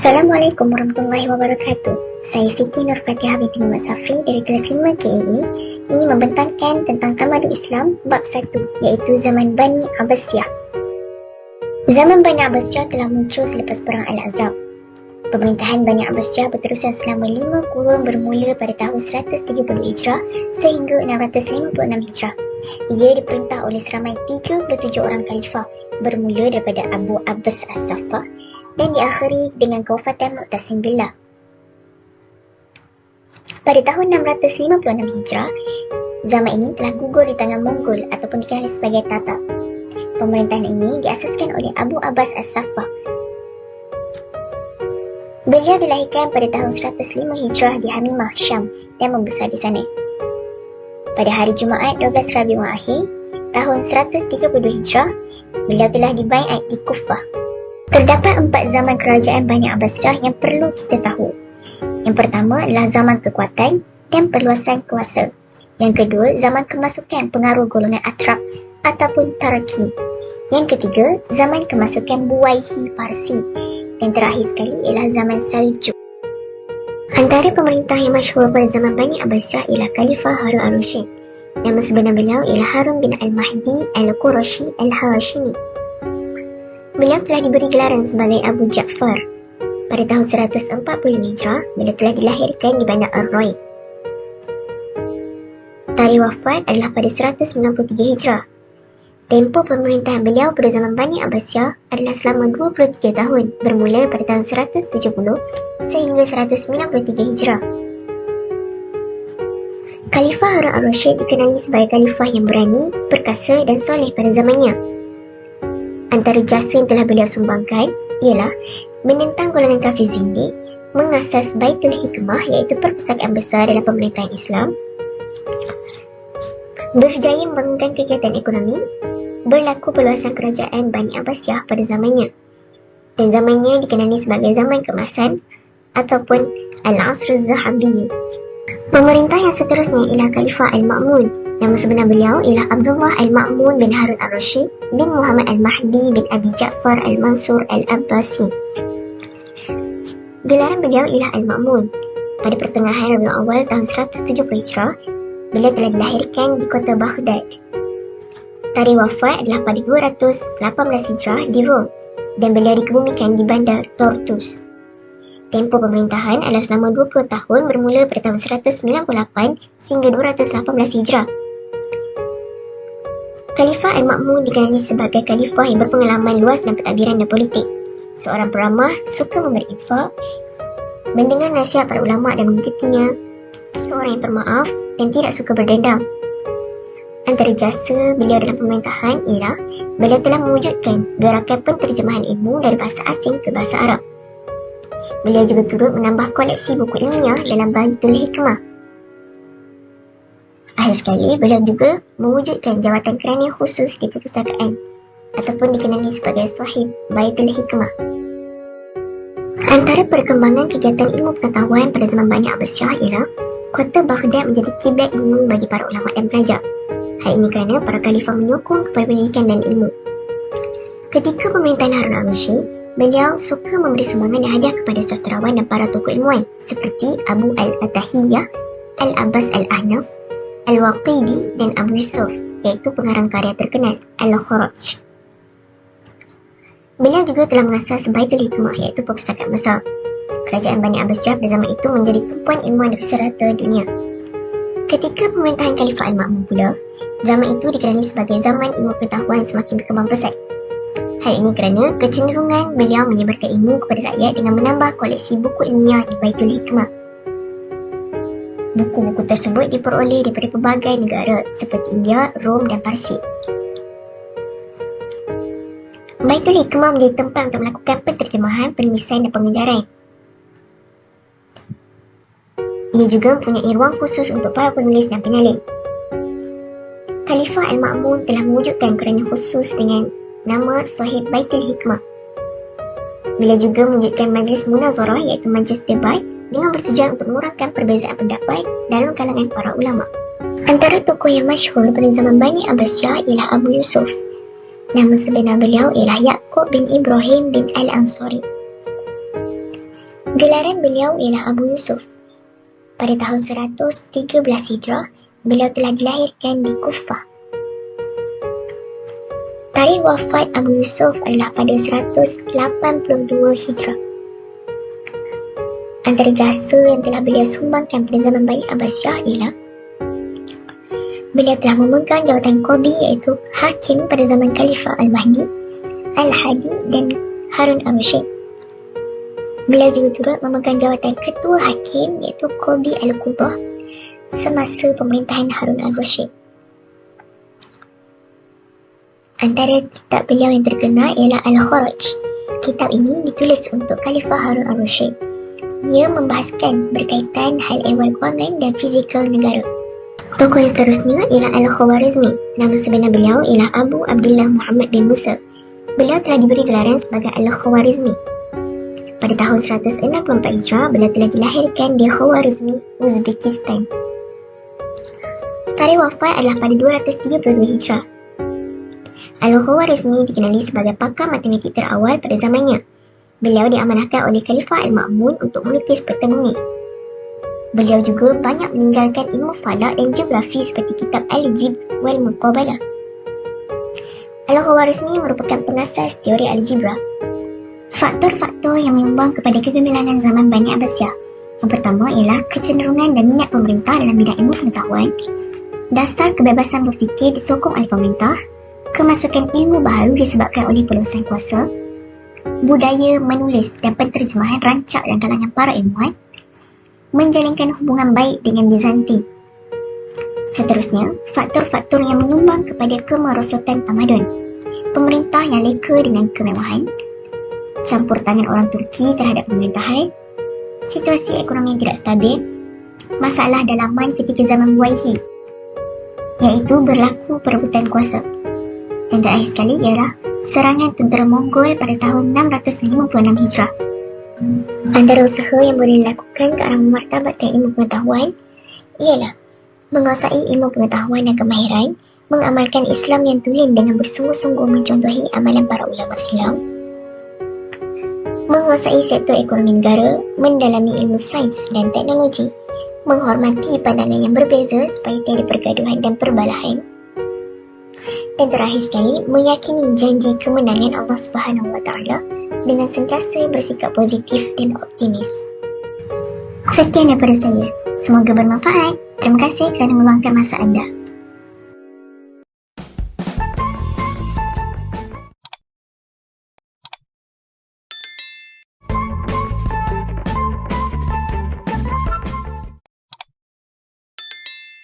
Assalamualaikum warahmatullahi wabarakatuh. Saya Fiti Nur Fatihah binti Muhammad Safri dari kelas 5 KAE ingin membentangkan tentang Tamadun Islam bab 1 iaitu zaman Bani Abbasiyah. Zaman Bani Abbasiyah telah muncul selepas perang Al-Ahzab. Pemerintahan Bani Abbasiyah berterusan selama 5 kurun bermula pada tahun 130 Hijrah sehingga 656 Hijrah. Ia diperintah oleh seramai 37 orang khalifah bermula daripada Abu Abbas As-Saffah dan diakhiri dengan kewafatan Mu'tasim Billah. Pada tahun 656 Hijrah, zaman ini telah gugur di tangan Mongol ataupun dikenali sebagai Tatar. Pemerintahan ini diasaskan oleh Abu Abbas As-Saffah. Beliau dilahirkan pada tahun 105 Hijrah di Hamimah, Syam dan membesar di sana. Pada hari Jumaat 12 Rabiul Akhir tahun 130 Hijrah, beliau telah dibaiat di Kufah. Terdapat 4 zaman kerajaan Bani Abbasiyah yang perlu kita tahu. Yang pertama adalah zaman kekuatan dan perluasan kuasa. Yang kedua, zaman kemasukan pengaruh golongan Atrab ataupun Tarki. Yang ketiga, zaman kemasukan Buwaihi Parsi. Dan terakhir sekali ialah zaman Saljuk. Antara pemerintah yang masyhur pada zaman Bani Abbasiyah ialah Khalifah Harun al-Rasyid. Nama sebenar beliau ialah Harun bin al-Mahdi al-Qurashi al-Hashimi. Beliau telah diberi gelaran sebagai Abu Ja'far. Pada tahun 140 Hijrah, beliau telah dilahirkan di bandar Ar-Rai. Tarikh wafat adalah pada 193 Hijrah. Tempoh pemerintahan beliau pada zaman Bani Abbasiyah adalah selama 23 tahun, bermula pada tahun 170 sehingga 193 Hijrah. Khalifah Harun al-Rasyid dikenali sebagai khalifah yang berani, perkasa dan soleh pada zamannya. Antara jasa yang telah beliau sumbangkan ialah menentang golongan kafir zindik, mengasas Baitul Hikmah iaitu perpustakaan besar dalam pemerintahan Islam, berjaya membangunkan kegiatan ekonomi, berlaku perluasan kerajaan Bani Abbasiyah pada zamannya. Dan zamannya dikenali sebagai zaman keemasan ataupun Al-Asr Az-Zahabi. Pemerintah yang seterusnya ialah Khalifah Al-Ma'mun. Nama sebenar beliau ialah Abdullah Al-Ma'mun bin Harun al-Rasyid bin Muhammad Al-Mahdi bin Abi Ja'far Al-Mansur Al-Abbasi. Gelaran beliau ialah Al-Ma'mun. Pada pertengahan Rabiul Awal tahun 170 Hijrah, beliau telah dilahirkan di kota Baghdad. Tarikh wafat adalah pada 218 Hijrah di Rom dan beliau dikebumikan di bandar Tortus. Tempoh pemerintahan adalah selama 20 tahun bermula pada tahun 198 sehingga 218 Hijrah. Khalifah Al-Ma'mun dikenali sebagai khalifah yang berpengalaman luas dalam pentadbiran dan politik. Seorang peramah, suka memberi infak, mendengar nasihat para ulama dan mengikutinya, seorang yang permaaf dan tidak suka berdendam. Antara jasa beliau dalam pemerintahan ialah beliau telah mewujudkan gerakan penterjemahan ilmu dari bahasa asing ke bahasa Arab. Beliau juga turut menambah koleksi buku ilmiah dalam Baitul Hikmah. Akhir sekali, beliau juga mewujudkan jawatan kerana khusus di perpustakaan ataupun dikenali sebagai Sahib Baitul Hikmah. Antara perkembangan kegiatan ilmu pengetahuan pada zaman Bani Abbasiyah ialah kota Baghdad menjadi kiblat ilmu bagi para ulama dan pelajar. Hal ini kerana para khalifah menyokong kepada pendidikan dan ilmu. Ketika pemerintahan Harun al-Rasyid, beliau suka memberi sumbangan dan hadiah kepada sastrawan dan para tokoh ilmuwan seperti Abu Al-Atahiyah, Al-Abbas Al-Ahnaf, Al-Waqidi dan Abu Yusuf, iaitu pengarang karya terkenal Al-Kharaj. Beliau juga telah mengasas Baitul Hikmah iaitu perpustakaan besar. Kerajaan Bani Abbasiyah pada zaman itu menjadi tumpuan ilmuwan dari serata dunia. Ketika pemerintahan Khalifah Al-Ma'mun pula, zaman itu dikenali sebagai zaman ilmu pengetahuan semakin berkembang pesat. Hal ini kerana kecenderungan beliau menyebarkan ilmu kepada rakyat dengan menambah koleksi buku ilmiah di Baitul Hikmah. Buku-buku tersebut diperoleh daripada pelbagai negara seperti India, Rom dan Parsi. Baitul Hikmah menjadi tempat untuk melakukan penterjemahan, penulisan dan pengejaran. Ia juga mempunyai ruang khusus untuk para penulis dan penyalin. Khalifah Al-Ma'mun telah mewujudkan kerana khusus dengan nama Sahib Baitul Hikmah. Beliau juga mewujudkan majlis munazarah iaitu majlis debat dengan bertujuan untuk mengurangkan perbezaan pendapat dalam kalangan para ulama. Antara tokoh yang masyhur pada zaman Bani Abbasiyah ialah Abu Yusuf. Nama sebenar beliau ialah Ya'qub bin Ibrahim bin Al-Ansari. Gelaran beliau ialah Abu Yusuf. Pada tahun 113 Hijrah, beliau telah dilahirkan di Kufah. Tarikh wafat Abu Yusuf adalah pada 182 Hijrah. Antara jasa yang telah beliau sumbangkan pada zaman Bani Abbasiyah ialah beliau telah memegang jawatan Qadhi, iaitu Hakim pada zaman Khalifah Al-Mahdi, Al-Hadi dan Harun Al-Rashid. Beliau juga turut memegang jawatan Ketua Hakim, iaitu Qadhi Al-Qudah, semasa pemerintahan Harun Al-Rashid. Antara kitab beliau yang terkenal ialah Al-Kharaj. Kitab ini ditulis untuk Khalifah Harun Al-Rashid. Ia membahaskan berkaitan hal ehwal kewangan dan fizikal negara. Tokoh yang seterusnya ialah Al-Khawarizmi. Nama sebenar beliau ialah Abu Abdullah Muhammad bin Musa. Beliau telah diberi gelaran sebagai Al-Khawarizmi. Pada tahun 164 Hijrah, beliau telah dilahirkan di Khawarizmi, Uzbekistan. Tarikh wafat adalah pada 232 Hijrah. Al-Khawarizmi dikenali sebagai pakar matematik terawal pada zamannya. Beliau diamanahkan oleh Khalifah Al-Ma'mun untuk melukis peta bumi. Beliau juga banyak meninggalkan ilmu falak dan geografi seperti kitab Al-Jib wal Muqabalah. Al-Khawarizmi merupakan pengasas teori Algebra. Faktor-faktor yang menyumbang kepada kegemilangan zaman Bani Abbasiyah. Yang pertama ialah kecenderungan dan minat pemerintah dalam bidang ilmu pengetahuan. Dasar kebebasan berfikir disokong oleh pemerintah. Kemasukan ilmu baharu disebabkan oleh peluasan kuasa. Budaya menulis dan penterjemahan rancak dalam kalangan para ilmuwan. Menjalinkan hubungan baik dengan Bizanti. Seterusnya, faktor-faktor yang menyumbang kepada kemerosotan tamadun. Pemerintah yang leka dengan kemewahan. Campur tangan orang Turki terhadap pemerintahan. Situasi ekonomi yang tidak stabil. Masalah dalaman ketika zaman Buwaihi, iaitu berlaku perebutan kuasa. Dan terakhir sekali ialah serangan tentera Mongol pada tahun 656 Hijrah. Antara usaha yang boleh dilakukan ke arah memartabatkan ilmu pengetahuan ialah menguasai ilmu pengetahuan dan kemahiran, mengamalkan Islam yang tulen dengan bersungguh-sungguh mencontohi amalan para ulama Islam, menguasai sektor ekonomi negara, mendalami ilmu sains dan teknologi, menghormati pandangan yang berbeza supaya tiada pergaduhan dan perbalahan, dan terakhir sekali meyakini janji kemenangan Allah Subhanahu Wa Taala dengan sentiasa bersikap positif dan optimis. Sekian daripada saya. Semoga bermanfaat. Terima kasih kerana meluangkan masa anda.